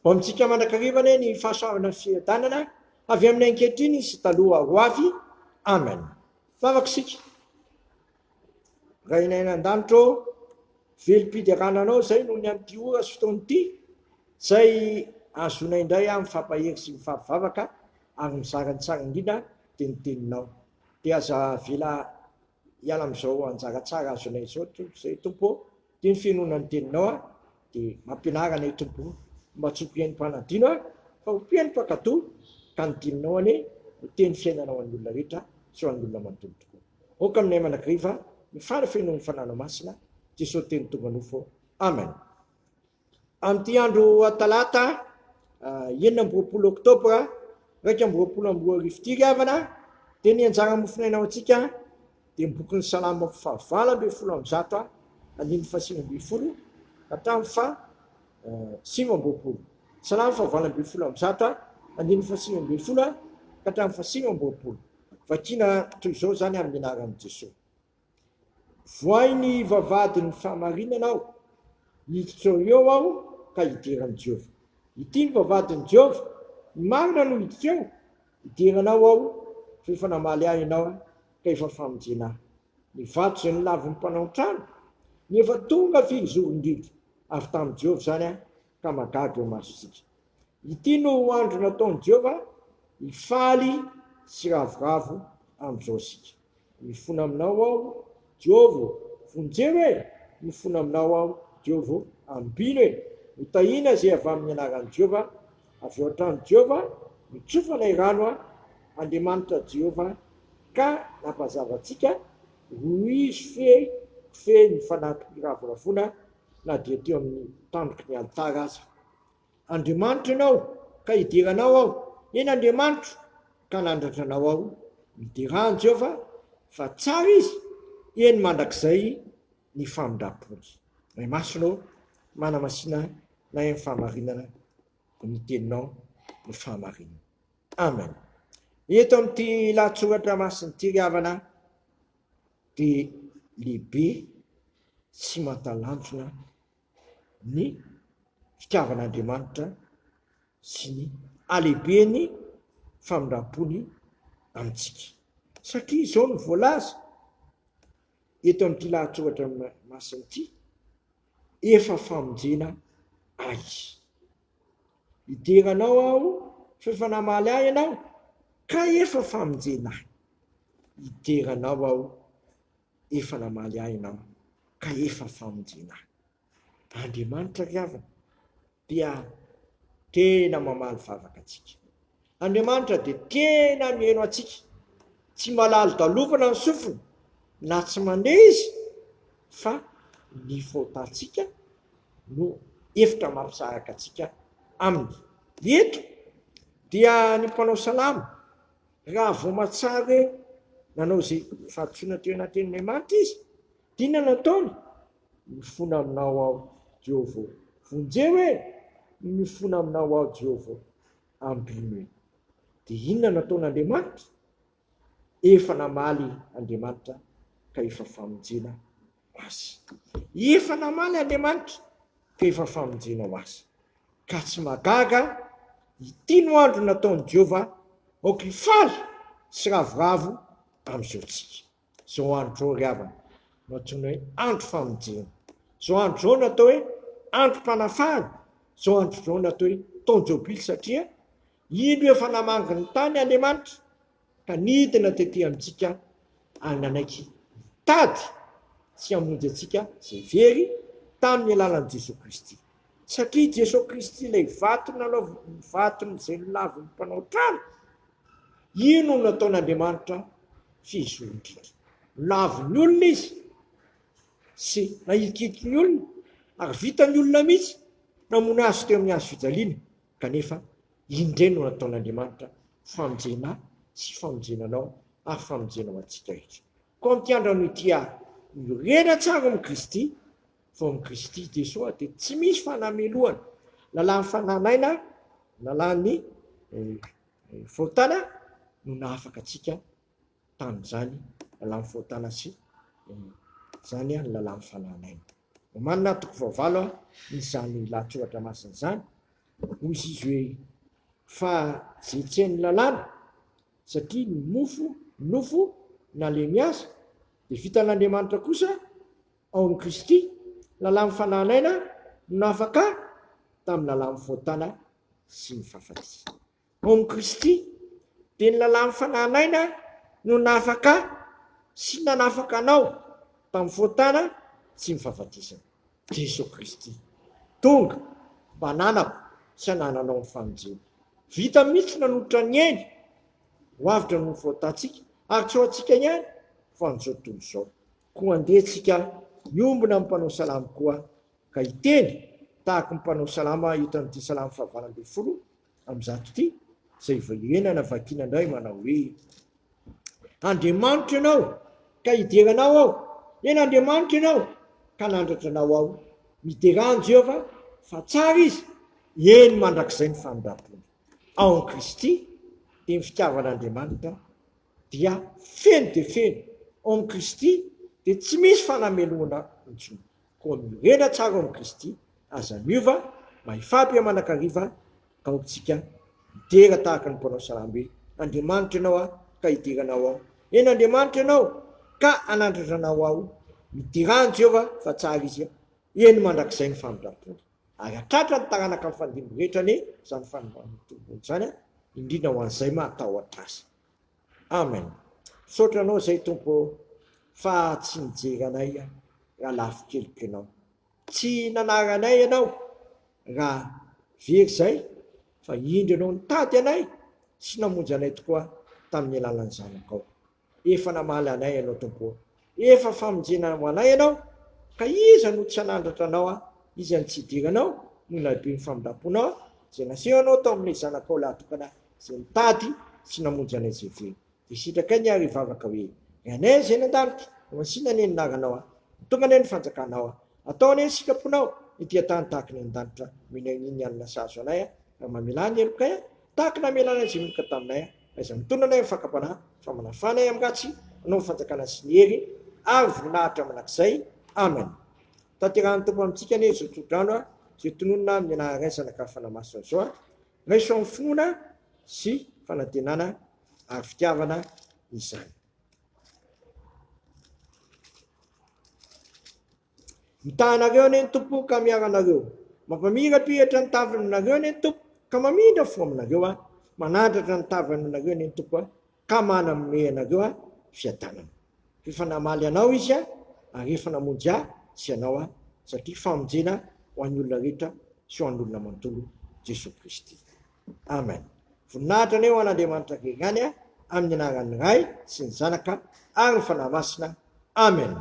Amintsika mandrakarivana ny fahasoavana fiadanana avy amin'ny ankehitriny sy taloha ho avy. Amen. Vavaka sika. Raha inaina an-danitro, velom-pidirananao zay no ny amin'ity ora sy fotoana ity, zay azona indray amin'ny fampahery sy mifampivavaka ary mizara tsara indrindra dia ny teninao. Dia aza vela hiala amin'izao anjara tsara azonay izao zay tompo, dia ny fienoana ny teninao dia mampianarana i tompo mba tsy hompian'ny mpanadino fa hompian'ny mpankatoa ka ny teninao anie ho teny fiainana ho an'ny olona rehetra sy ho an'ny olona manontolo tokoa. Oka aminay manakariva ny fanafenony fanano masina, Jesosy teny tonga nofo. Amen. Amin'ity andro talata 9 oktobra 2024 avana dia ny anjara mofinainao antsika dia ny bokin'ny Salamo 720 andiny fahasivambifolo hatramin'ny fahasivambopolo. Salamo 720 andiny fahasivambifolo hatramin'ny fahasivambopolo. Vakina toy izao zany amin'ny anaran'i Jesosy. Voay ny vavady ny fahamarinanao, hiditra eo aho ka hidiran'i Jehova. Ity ny vavadin'i Jehova, ny marina no hiditra eo, hidiranao aho fa efa namaly ahy ianao ka efa famonjena ahy. Ny vato izay ny lavon'ny mpanao trano, ny efa tonga fizoron-drindro avy tamin'i Jehova zany ka magaga eo masosika. Ity no andro nataon'i Jehova, hifaly sy ravoravo amin'izao sika. Mifona aminao aho, Jehova, vonjeo e! Mifona aminao aho, Jehova, ambino e! Hotahina zay avy amin'ny anaran'i Jehova, avy ao an-tranon'i Jehova, mitsofana rano Andriamanitra Jehova ka nampazava antsika ho izy fe ny fanampiravorafona na dia teo amin'ny tandroky ny altara aza. Andriamanitra ianao ka hidiranao aho, eny Andriamanitra ka nandratra anao aho, midirany Jehova fa tsara izy, eny mandrakizay ny famindram-pony. Ray masonao manamasina na eny fahamarinana ny teninao ny fahamarinana. Amen. Eto amin'ity lahatsoratra masiny ity ravana dia lehibe sy mahatalanjona ny fitiavan'Andriamanitra sy ny alehibeny famindram-pony amintsika. Satria izao ny voalaza eto amin'ity lahatsoratra masiny ity, efa famonjena ahy. Hidiranao aho fa efa namaly ahy ianao ka efa famonjena ahy. Hidiranao aho efa namaly ahy ianao ka efa famonjena ahy. Andriamanitra ravana dia tena mamaly vavaka antsika. Andriamanitra dia tena mihaino antsika, tsy malaly dalovana ny sofiny na tsy mandeha izy, fa ny faotantsika no efitra mampisaraka antsika aminy. Eto dia ny mpanao salamo, raha vao mahatsara hoe nanao izay fahadisoana teo anatin'Andriamanitra izy, dia inona nataony? Mifona aminao aho, Jehova, vonjeo e! Mifona aminao aho, Jehova, ambino e! Dia inona nataon'Andriamanitra? Efa namaly Andriamanitra ka efa famonjena azy. Efa namaly Andriamanitra ka efa famonjena azy. Ka tsy magaga, ity no andro nataon'i Jehova, aoka hifaly sy ravoravo amin'izao tsika. Izao andro izao ravana natsoina hoe andro famonjena. Izao andro izao natao hoe andro mpanafahana. Izao andro izao natao hoe taon'ny jobily, satria ino efa namangy ny tany Andriamanitra ka nidina tetỳ amintsika ary nanaiky tady sy hamonjy antsika izay very tamin'ny alalan'i Jesosy Kristy. Satria Jesosy Kristy ilay vatony izay nilavon'ny mpanao trano, ino no nataon'Andriamanitra fizoron-drindro. Lavon'ny olona izy sy nahikiky ny olona ary vitany olona mihitsy namono azy teo amin'ny hazo fijaliana, kanefa indray no nataon'Andriamanitra famonjena sy famonjenanao ary famonjenao antsika rehetra. Ko amin'ity andro ity mirena tsara amin'ny Kristy, fa amin'ny Kristy Jesosy dia tsy misy fanameloana. Lalàn'ny fananaina, lalàn'ny faotana no nahafaka antsika tamin'izany lalàn'ny faotana sy zany ny lalàn'ny fananaina. Manana toko vaovalo n'izany lahatsoratra masina izany hoy izy hoe fa jetseny lalàna satria ny nofo na le miasa de vitan'Andriamanitra kosa ao amin'i Kristy lalàna fananaina no nafaka tamin'ny lalàna fontana sy ny fahafatisa. Ao amin'i Kristy de ny lalàna fananaina no nafaka sy nanafaka anao tamin'ny fontana sy ny fahafatisana. Jesosy Kristy tonga mba nanako sy hanananao ny famonjena. Vita mihitsy nanolotra ny eny ho avitra no fotantsika ary tsy ho antsika ihany fa an'izao tontolo izao koa andehantsika miombona amin'ny mpanao salama koa ka hiteny tahaka ny mpanao salama hita amin'ity salama fahavalambin'ny folo amin'ny zato ity izay voahenana vakiana indray manao hoe Andriamanitra ianao ka hideranao aho, eny Andriamanitra ianao ka nandratra anao aho, miderano Jehova fa tsara izy eny mandrakizay ny famindrampony. Ao amin'i Kristy dia ny fitiavan'Andriamanitra dia feno dia feno. Ao amin'i Kristy dia tsy misy fanameloana intsony. Koa mirena tsara ao amin'i Kristy aza miova mahifapy manakariva ka hotsika midera tahaka ny mpanao salama hoe Andriamanitra ianao aho ka hideranao aho, eny Andriamanitra ianao ka hanandratra anao aho, miderano Jehova fa tsara izy eny mandrakizay ny famindrampony. Ary atratra ny taranaka amin'ny fandimby rehetra ny zany fanontolony zany indrindra ho an'izay mahatao atrasa. Amen. Misaotra anao zay Tompo fa tsy nijery anay raha lafo keliko ianao, tsy nanara anay ianao raha very zay fa indro ianao nitady anay sy namonjy anay tokoa tamin'ny alalan'ny zanakao. Efa namaly anay ianao Tompo, efa famonjena ho anay ianao ka iza no tsy hanandratra anao izy ny tsy idiranao no lehibe ny famindramponao izay naseho anao tao amin'ilay zanakao lahatokana izay nitady sy namonjy anay izay very. Dia sitraka ny ary vavaka hoe anay izay nandanitra no masina ny naranao tonga ny fanjakanao atao ny sikaponao ity tany tahaka ny andanitra minaniny anina sazo anay raha mamelany elokay tahaka namelana izay moka taminay aiza mitondra anay mifakapanahy fa manafanay amin'ratsy anao fanjakana sy ny hery ary voninahitra manakizay. Amen. Tanterahany Tompo amintsika ny zao todrano zay tononona amin'ny anaharaisana ka fanamasina zao raiso amin'ny finoana sy fanantenana ary fitiavana izany. Mitahanareo anie ny Tompo ka miaranareo, mampamirapiratra ny tavany aminareo anie ny Tompo ka mamindra fo aminareo manandratra ny tavany aminareo anie ny Tompo ka maname anareo fiadanana. Rehefa namaly anao izy ary rehefa namonjy sy anao satria famonjena ho an'ny olona rehetra sy ho an'olona manontolo Jesosy Kristy. Amen. Voninahitra aneo an'Andriamanitra kegany amin'ny anaran'ny Ray sy ny Zanaka ary ny fanahy masina. Amen.